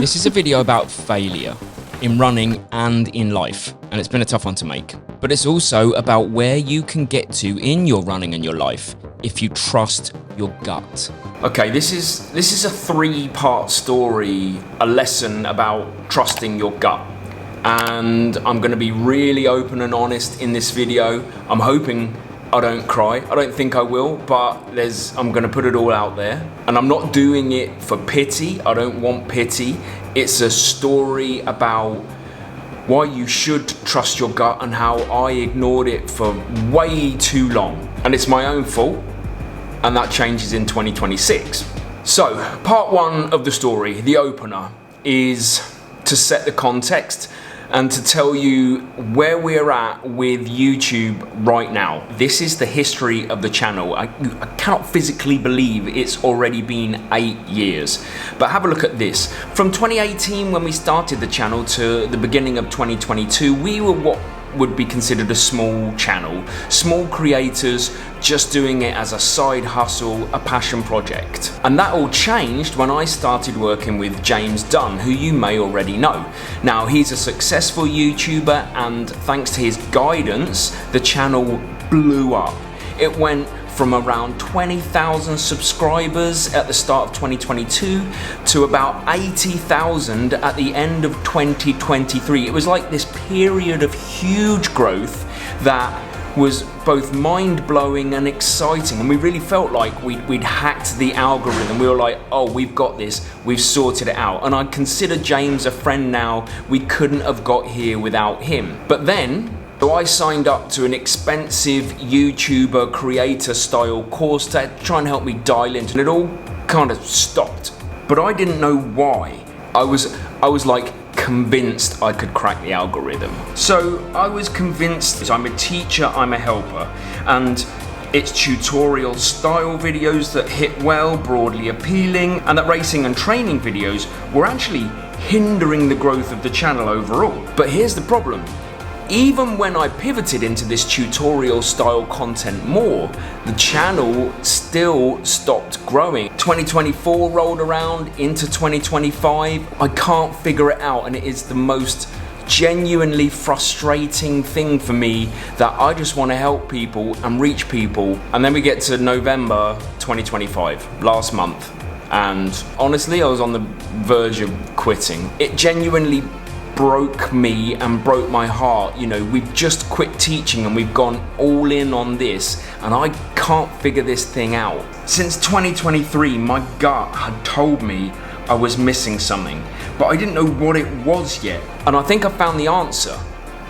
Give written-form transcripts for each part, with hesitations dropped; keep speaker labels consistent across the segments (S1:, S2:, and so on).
S1: This is a video about failure in running and in life, and it's been a tough one to make. But it's also about where you can get to in your running and your life if you trust your gut. Okay, this is a three-part story, a lesson about trusting your gut. And I'm gonna be really open and honest in this video. I'm hoping I don't cry. I don't think I will, but I'm gonna put it all out there. And I'm not doing it for pity. I don't want pity. It's a story about why you should trust your gut and how I ignored it for way too long. And it's my own fault, and that changes in 2026. So, part one of the story, the opener, is to set the context and to tell you where we're at with YouTube right now. This is the history of the channel. I cannot physically believe it's already been 8 years. But have a look at this. From 2018, when we started the channel, to the beginning of 2022, we were what would be considered a small channel. Small creators just doing it as a side hustle, a passion project. And that all changed when I started working with James Dunn, who you may already know. Now, he's a successful YouTuber, and thanks to his guidance, the channel blew up. It went from around 20,000 subscribers at the start of 2022 to about 80,000 at the end of 2023. It was like this period of huge growth that was both mind-blowing and exciting, and we really felt like we'd hacked the algorithm. We were like, oh, we've got this, we've sorted it out. And I consider James a friend now. We couldn't have got here without him. But then, so I signed up to an expensive YouTuber creator style course to try and help me dial in, and it all kind of stopped. But I didn't know why. I was like convinced I could crack the algorithm. So I was convinced. I'm a teacher, I'm a helper, and it's tutorial style videos that hit well, broadly appealing, and that racing and training videos were actually hindering the growth of the channel overall. But here's the problem. Even when I pivoted into this tutorial style content more, the channel still stopped growing. 2024 rolled around into 2025. I can't figure it out, and it is the most genuinely frustrating thing for me that I just want to help people and reach people. And then we get to November 2025, last month, and honestly, I was on the verge of quitting. It genuinely broke me and broke my heart. You know, we've just quit teaching and we've gone all in on this, and I can't figure this thing out. Since 2023, my gut had told me I was missing something, but I didn't know what it was yet. And I think I found the answer.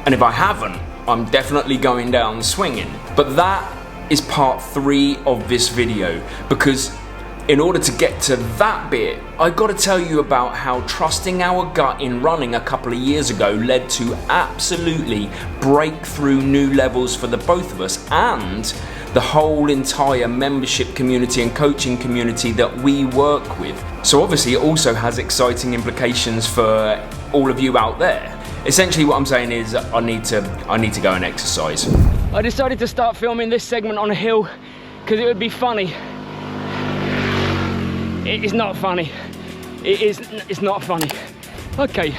S1: And if I haven't, I'm definitely going down swinging. But that is part 3 of this video, because in order to get to that bit, I gotta tell you about how trusting our gut in running a couple of years ago led to absolutely breakthrough new levels for the both of us and the whole entire membership community and coaching community that we work with. So obviously it also has exciting implications for all of you out there. Essentially what I'm saying is I need to go and exercise. I decided to start filming this segment on a hill because it would be funny. It is not funny. It's not funny. Okay,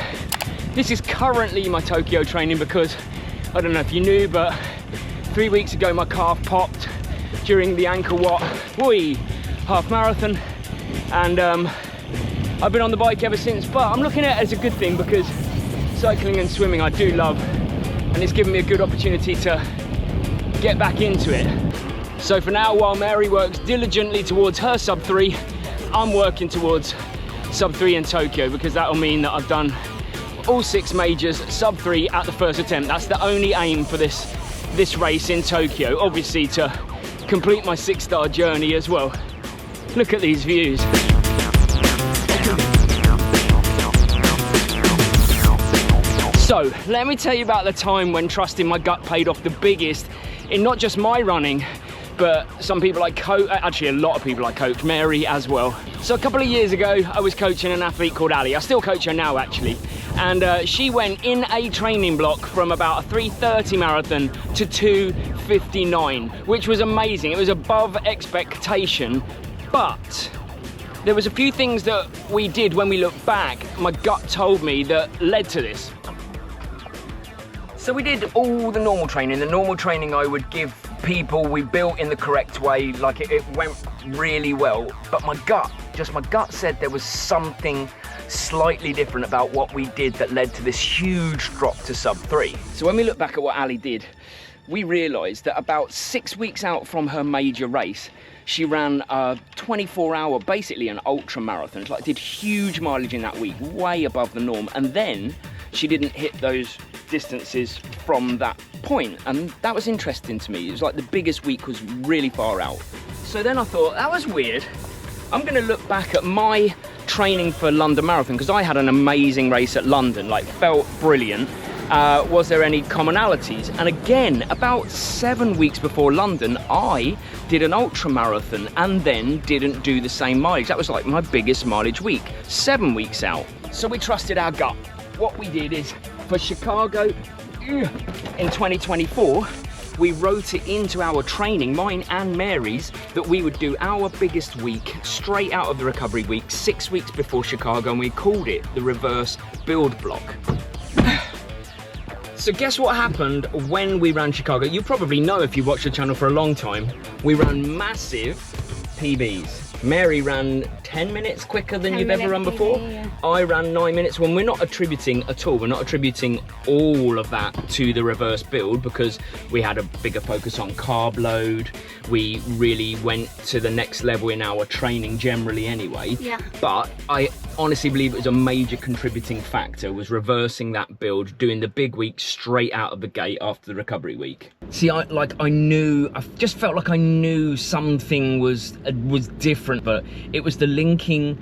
S1: this is currently my Tokyo training because, I don't know if you knew, but 3 weeks ago my calf popped during the Angkor Wat half marathon, and I've been on the bike ever since, but I'm looking at it as a good thing because cycling and swimming I do love, and it's given me a good opportunity to get back into it. So for now, while Mary works diligently towards her sub 3, I'm working towards sub 3 in Tokyo, because that'll mean that I've done all 6 majors sub 3 at the first attempt. That's the only aim for this race in Tokyo, obviously to complete my 6-star journey as well. Look at these views. So let me tell you about the time when trusting my gut paid off the biggest in not just my running, but some people I coach, actually a lot of people I coach, Mary as well. So a couple of years ago, I was coaching an athlete called Ali. I still coach her now actually. And she went in a training block from about a 3:30 marathon to 2:59, which was amazing. It was above expectation, but There was a few things that we did when we look back, my gut told me, that led to this. So we did all the normal training. The normal training I would give people, we built in the correct way, like it went really well. But my gut said there was something slightly different about what we did that led to this huge drop to sub 3. So when we look back at what Ali did, we realised that about 6 weeks out from her major race, she ran a 24-hour, basically an ultra marathon. Like, did huge mileage in that week, way above the norm. And then she didn't hit those distances from that point. And that was interesting to me. It was like the biggest week was really far out. So then I thought, that was weird. I'm gonna look back at my training for London Marathon, because I had an amazing race at London, like felt brilliant. Was there any commonalities? And again, about 7 weeks before London, I did an ultra marathon and then didn't do the same mileage. That was like my biggest mileage week, 7 weeks out. So we trusted our gut. What we did is, for Chicago in 2024, we wrote it into our training, mine and Mary's, that we would do our biggest week straight out of the recovery week, 6 weeks before Chicago, and we called it the reverse build block. So guess what happened when we ran Chicago? You probably know if you've watched the channel for a long time. We ran massive PBs. Mary ran 10 minutes quicker than you've ever run before. Yeah. I ran 9 minutes. When we're not attributing at all, we're not attributing all of that to the reverse build, because we had a bigger focus on carb load. We really went to the next level in our training generally anyway. Yeah. But I honestly believe it was a major contributing factor, was reversing that build, doing the big week straight out of the gate after the recovery week. See, I just felt like I knew something was different, but it was the linking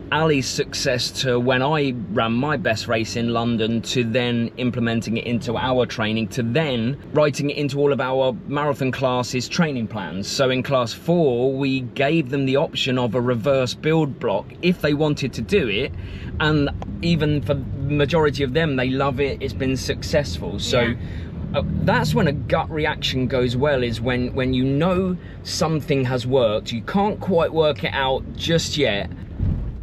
S1: Ali's success to when I ran my best race in London, to then implementing it into our training, to then writing it into all of our marathon classes training plans. So in class 4, we gave them the option of a reverse build block if they wanted to do it. And even for the majority of them, they love it. It's been successful. So yeah. That's when a gut reaction goes well, is when you know something has worked, you can't quite work it out just yet,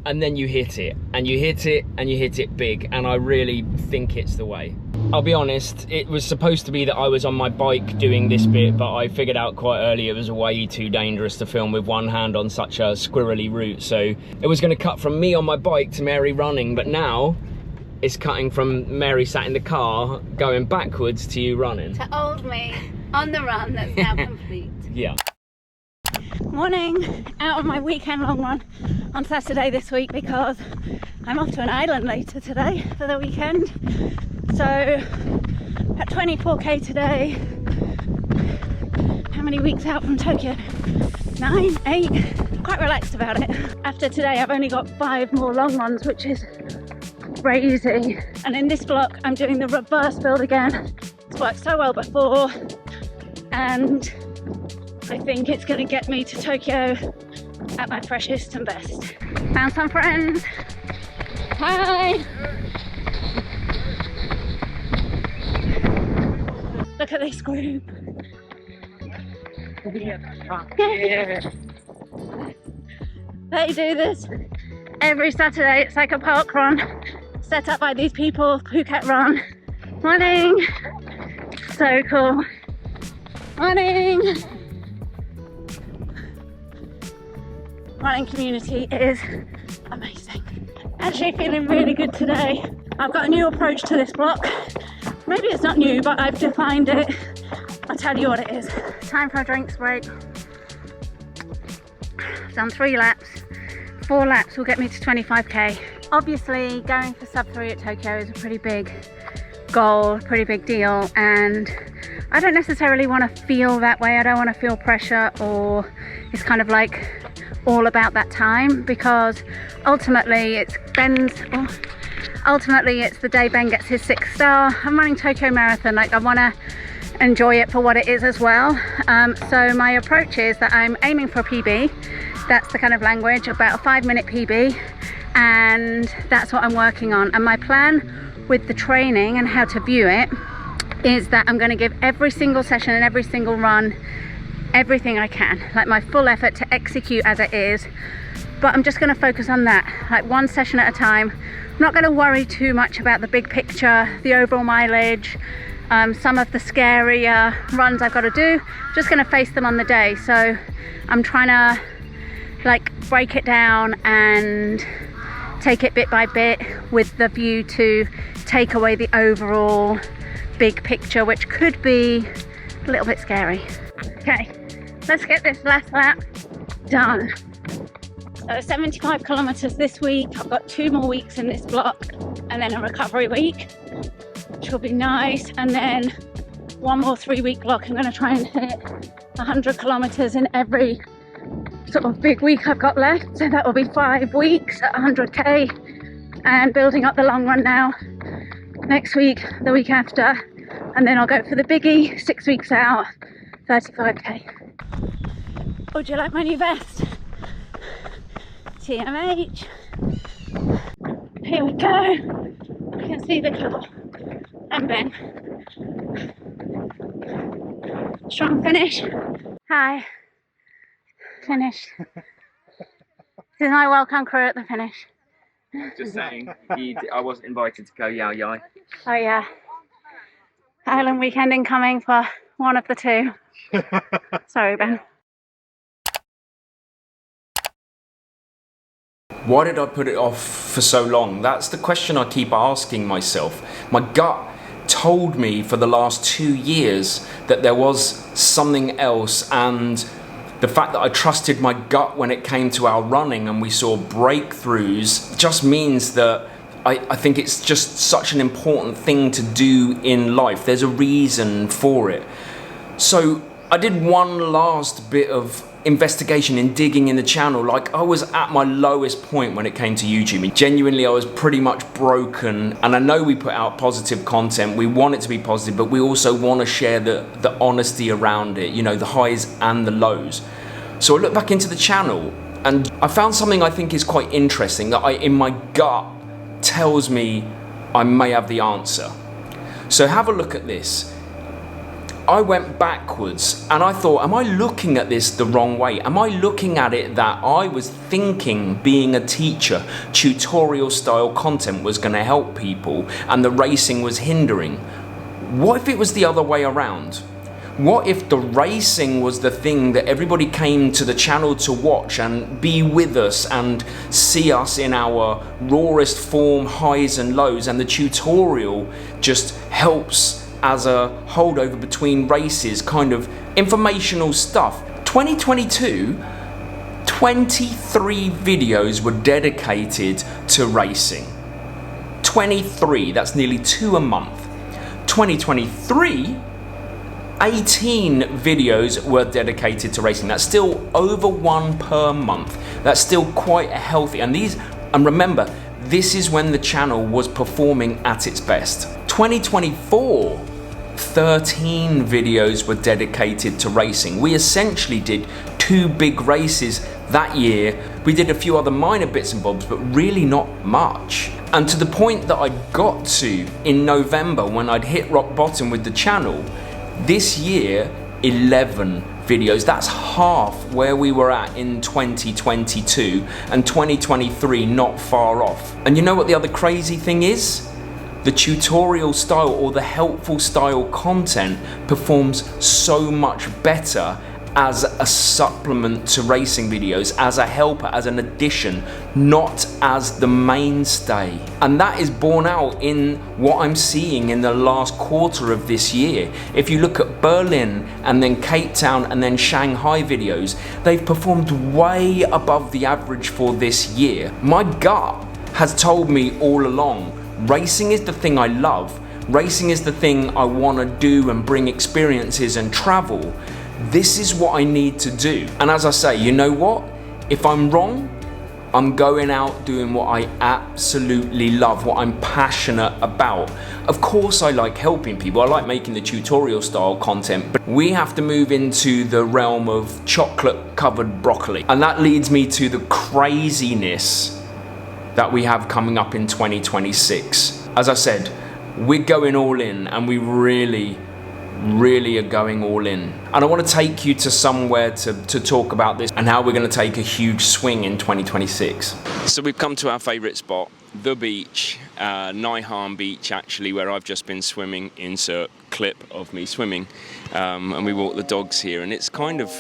S1: and then you hit it, and you hit it, and you hit it big, and I really think it's the way. I'll be honest, it was supposed to be that I was on my bike doing this bit, but I figured out quite early it was way too dangerous to film with one hand on such a squirrely route, so it was going to cut from me on my bike to Mary running, but now it's cutting from Mary sat in the car going backwards to you running.
S2: To old me on the run that's now complete.
S1: Yeah.
S2: Morning, out on my weekend long run on Saturday this week, because I'm off to an island later today for the weekend. So at 24k today. How many weeks out from Tokyo? 9, 8. Quite relaxed about it. After today I've only got 5 more long runs, which is crazy. And in this block I'm doing the reverse build again. It's worked so well before, and I think it's going to get me to Tokyo at my freshest and best. Found some friends. Hi! Look at this group. Yeah. They do this every Saturday. It's like a park run set up by these people, Phuket Run. Morning! So cool. Morning! Running community is amazing. Actually feeling really good today. I've got a new approach to this block. Maybe it's not new, but I've defined it. I'll tell you what it is. Time for a drinks break. I've done 3 laps. 4 laps will get me to 25k. Obviously going for sub 3 at Tokyo is a pretty big goal, pretty big deal, and I don't necessarily want to feel that way. I don't want to feel pressure, or it's kind of like all about that time, because ultimately it's the day Ben gets his 6th star. I'm running Tokyo Marathon, like I want to enjoy it for what it is as well. So my approach is that I'm aiming for a PB. That's the kind of language, about a 5-minute PB, and that's what I'm working on. And my plan with the training and how to view it is that I'm going to give every single session and every single run everything I can, like my full effort to execute as it is, but I'm just going to focus on that, like one session at a time. I'm not going to worry too much about the big picture, the overall mileage, some of the scarier runs I've got to do. Just going to face them on the day. So I'm trying to like break it down and take it bit by bit with the view to take away the overall big picture, which could be a little bit scary. Okay, let's get this last lap done. So 75 kilometers this week. I've got 2 more weeks in this block and then a recovery week, which will be nice. And then 1 more 3-week block. I'm going to try and hit 100 kilometers in every sort of big week I've got left. So that will be 5 weeks at 100k, and building up the long run now. Next week, the week after, and then I'll go for the biggie 6 weeks out, 35k. Would you like my new vest? TMH. Here we go. You can see the car. And Ben. Strong finish. Hi. Finish. This is my welcome crew at the finish.
S1: Just saying, I wasn't invited to go Yao Yai.
S2: Oh yeah. Island weekend incoming for one of the two. Sorry, Ben.
S1: Why did I put it off for so long? That's the question I keep asking myself. My gut told me for the last 2 years that there was something else, and the fact that I trusted my gut when it came to our running and we saw breakthroughs just means that I think it's just such an important thing to do in life. There's a reason for it. So I did one last bit of investigation in digging in the channel. Like, I was at my lowest point when it came to YouTube. Genuinely, I was pretty much broken. And I know we put out positive content. We want it to be positive, but we also want to share the honesty around it, you know, the highs and the lows. So I looked back into the channel and I found something I think is quite interesting that in my gut tells me I may have the answer. So have a look at this. I went backwards and I thought, am I looking at this the wrong way? Am I looking at it that I was thinking being a teacher, tutorial style content was going to help people and the racing was hindering? What if it was the other way around? What if the racing was the thing that everybody came to the channel to watch and be with us and see us in our rawest form, highs and lows, and the tutorial just helps as a holdover between races, kind of informational stuff. 2022, 23 videos were dedicated to racing. 23, that's nearly 2 a month. 2023, 18 videos were dedicated to racing. That's still over 1 per month. That's still quite healthy. And remember, this is when the channel was performing at its best. 2024, 13 videos were dedicated to racing. We essentially did 2 big races that year. We did a few other minor bits and bobs, but really not much. And to the point that I got to in November when I'd hit rock bottom with the channel, this year, 11 videos. That's half where we were at in 2022, and 2023 not far off. And you know what the other crazy thing is? The tutorial style or the helpful style content performs so much better as a supplement to racing videos, as a helper, as an addition, not as the mainstay. And that is borne out in what I'm seeing in the last quarter of this year. If you look at Berlin and then Cape Town and then Shanghai videos, they've performed way above the average for this year. My gut has told me all along, racing is the thing I love. Racing is the thing I want to do and bring experiences and travel. This is what I need to do. And as I say, you know what? If I'm wrong, I'm going out doing what I absolutely love, what I'm passionate about. Of course I like helping people, I like making the tutorial style content, but we have to move into the realm of chocolate covered broccoli. And that leads me to the craziness that we have coming up in 2026. As I said, we're going all in and we really really are going all in. And I want to take you to somewhere to talk about this and how we're going to take a huge swing in 2026. So we've come to our favourite spot, the beach, Niham Beach actually, where I've just been swimming. Insert clip of me swimming. And we walk the dogs here, and it's kind of,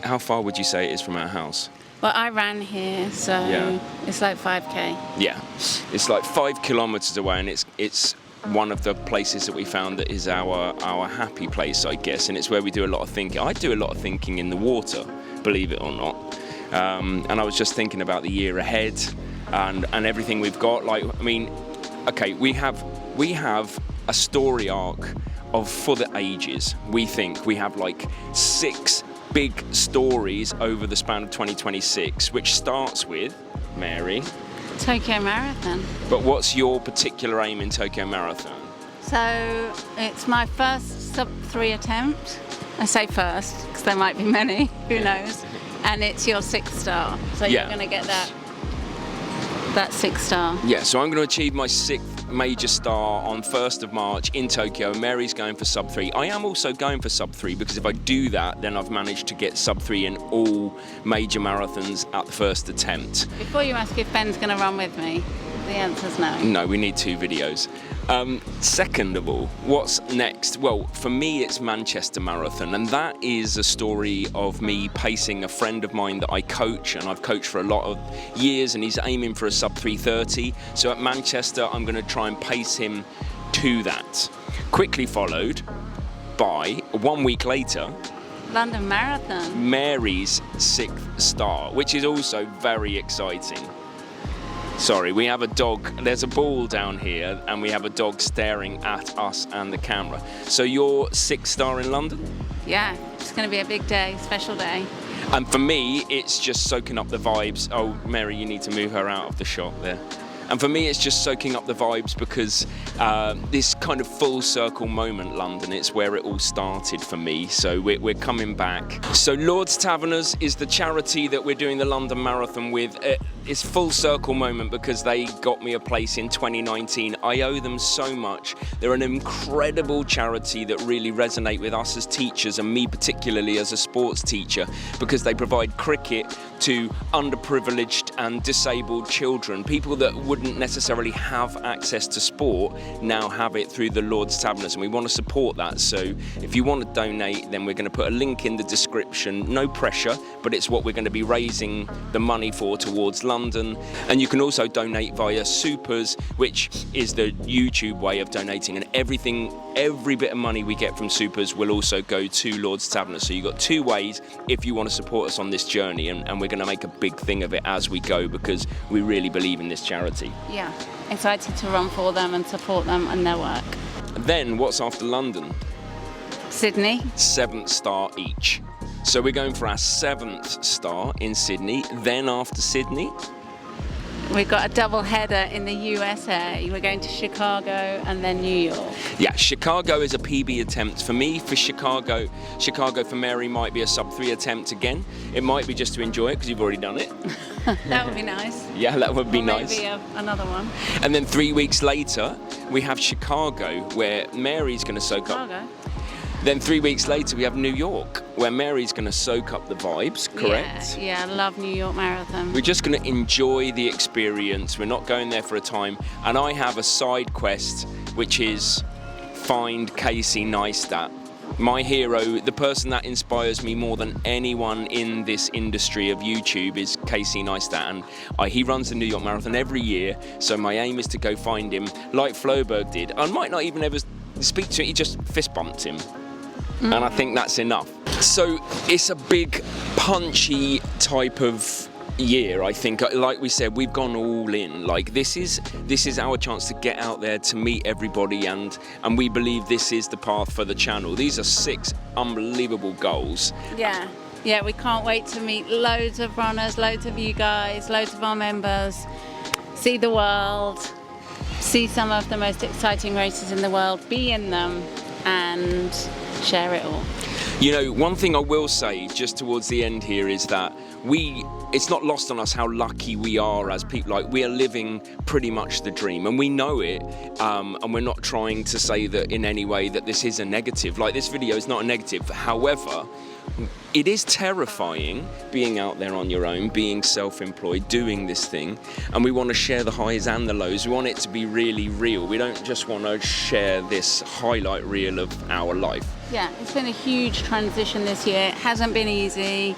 S1: how far would you say it is from our house?
S2: Well, I ran here, so it's like 5k.
S1: Yeah, it's like 5 kilometres away, and it's one of the places that we found that is our happy place, I guess, and it's where we do a lot of thinking. I do a lot of thinking in the water, believe it or not. And I was just thinking about the year ahead and everything we've got. Like, I mean, okay, we have a story arc of for the ages. We think we have like 6 big stories over the span of 2026, which starts with, Mary,
S2: Tokyo Marathon.
S1: But what's your particular aim in Tokyo Marathon?
S2: So it's my first sub-3 attempt. I say first because there might be many, who knows. And it's your 6th star. So you're going to get that 6th star. Yeah, so I'm going to achieve my 6th major star on 1st of March in Tokyo. Mary's going for sub-3. I am also going for sub-3 because if I do that, then I've managed to get sub-3 in all major marathons at the first attempt. Before you ask if Ben's going to run with me, the answer's no. No, we need 2 videos. Second of all, what's next? Well, for me, it's Manchester Marathon, and that is a story of me pacing a friend of mine that I coach, and I've coached for a lot of years, and he's aiming for a sub 3:30. So at Manchester, I'm going to try and pace him to that. Quickly followed by 1 week later, London Marathon, Mary's 6th star, which is also very exciting. Sorry, we have a dog. There's a ball down here, and we have a dog staring at us and the camera. So your 6th star in London? Yeah, it's going to be a big day, special day. And for me, it's just soaking up the vibes. Oh, Mary, you need to move her out of the shot there. And for me, it's just soaking up the vibes because this kind of full circle moment, London, it's where it all started for me. So we're coming back. So Lord's Taverners is the charity that we're doing the London Marathon with. It's full circle moment because they got me a place in 2019. I owe them so much. They're an incredible charity that really resonate with us as teachers, and me particularly as a sports teacher, because they provide cricket to underprivileged and disabled children. People that wouldn't necessarily have access to sport now have it through the Lord's Taverners, and we want to support that. So if you want to donate, then we're going to put a link in the description. No pressure, but it's what we're going to be raising the money for towards London. And you can also donate via Supers, which is the YouTube way of donating, and every bit of money we get from Supers will also go to Lord's Taverners. So you've got 2 ways if you want to support us on this journey, and we're going to make a big thing of it as we go because we really believe in this charity. Yeah, excited to run for them and support them and their work. Then what's after London? Sydney. 7th star each. So we're going for our 7th star in Sydney. Then after Sydney, we've got a double header in the USA. We're going to Chicago and then New York. Yeah, Chicago is a PB attempt for me. For Chicago for Mary might be a sub-3 attempt again. It might be just to enjoy it because you've already done it. That would be nice. Yeah, that would be nice. Maybe another one. And then 3 weeks later, we have Chicago, where Mary's going to soak up. Then 3 weeks later, we have New York, where Mary's going to soak up the vibes, correct? Yeah, I love New York Marathon. We're just going to enjoy the experience. We're not going there for a time. And I have a side quest, which is find Casey Neistat. My hero, the person that inspires me more than anyone in this industry of YouTube is Casey Neistat, and he runs the New York Marathon every year, so my aim is to go find him like Floberg did. I might not even ever speak to him, he just fist bumped him. And I think that's enough. So it's a big, punchy type of year, I think. Like we said, we've gone all in. Like this is our chance to get out there to meet everybody, and we believe this is the path for the channel. These are 6 unbelievable goals. Yeah, we can't wait to meet loads of runners, loads of you guys, loads of our members, see the world, see some of the most exciting races in the world, be in them, and share it all.
S1: You know, one thing I will say just towards the end here is that it's not lost on us how lucky we are as people. Like, we are living pretty much the dream, and we know it, and we're not trying to say that in any way that this is a negative. Like, this video is not a negative. However, it is terrifying being out there on your own, being self-employed, doing this thing, and we want to share the highs and the lows. We want it to be really real. We don't just want to share this highlight reel of our life.
S2: Yeah, it's been a huge transition this year. It hasn't been easy,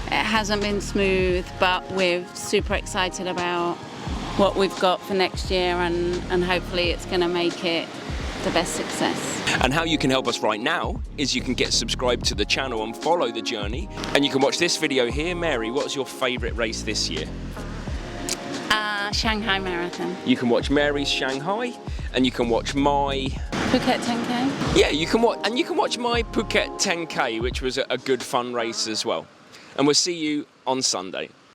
S2: it hasn't been smooth, but we're super excited about what we've got for next year, and hopefully it's going to make it the best success.
S1: And how you can help us right now is you can get subscribed to the channel and follow the journey, and you can watch this video here. Mary, what's your favourite race this year?
S2: Shanghai Marathon.
S1: You can watch Mary's Shanghai, and you can watch my
S2: Phuket 10K.
S1: Yeah, you can watch my Phuket 10K, which was a good fun race as well. And we'll see you on Sunday.